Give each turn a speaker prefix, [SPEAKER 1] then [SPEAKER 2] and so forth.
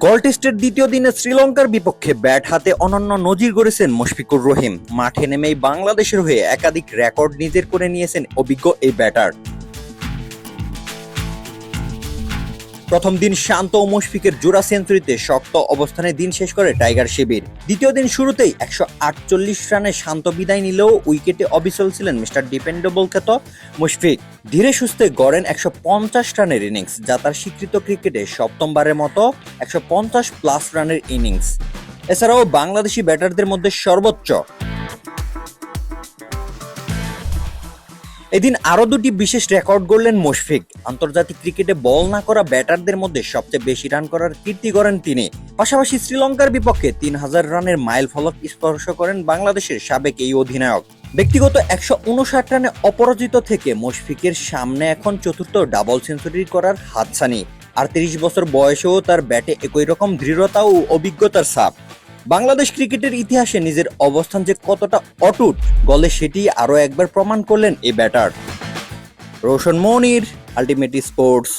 [SPEAKER 1] গল টেস্টের দ্বিতীয় দিনে শ্রীলঙ্কার বিপক্ষে ব্যাট হাতে অনন্য নজির গড়েছেন মুশফিকুর রহিম। মাঠে নেমেই বাংলাদেশের হয়ে একাধিক রেকর্ড নিজের করে নিয়েছেন অভিজ্ঞ এই ব্যাটার। প্রথম দিন শান্ত ও মুশফিকের জোড়া সেঞ্চুরিতে শক্ত অবস্থানে দিন শেষ করে টাইগার শিবির। দ্বিতীয় দিন শুরুতেই 148 রানে শান্ত বিদায় নিলেও উইকেটে অবিচল ছিলেন মিস্টার ডিপেন্ডেবল খ্যাত মুশফিক। ধীরে সুস্থে গড়েন 150 রানের ইনিংস, যা তার স্বীকৃত ক্রিকেটে সপ্তমবারের মতো 150+ রানের ইনিংস। এছাড়াও বাংলাদেশি ব্যাটারদের মধ্যে সর্বোচ্চ। এদিন আরো দুটি বিশেষ রেকর্ড গড়লেন মুশফিক। আন্তর্জাতিক ক্রিকেটে বল না করা ব্যাটারদের মধ্যে সবচেয়ে বেশি রান করার কীর্তি গড়েন তিনি। পাশাপাশি শ্রীলঙ্কার বিপক্ষে 3000 রানের মাইল ফলক স্পর্শ করেন বাংলাদেশের সাবেক এই অধিনায়ক। ব্যক্তিগত 159 রানে অপরাজিত থেকে মুশফিকের সামনে এখন চতুর্থ ডাবল সেঞ্চুরি করার হাতছানি। আর 30 বছর বয়সেও তার ব্যাটে একই রকম দৃঢ়তা ও অভিজ্ঞতার ছাপ। বাংলাদেশ ক্রিকেটের ইতিহাসে নিজের অবস্থান যে কতটা অটুট গলে সেটি আরও একবার প্রমাণ করলেন এই ব্যাটার। রোশন মনির, আলটিমেট স্পোর্টস।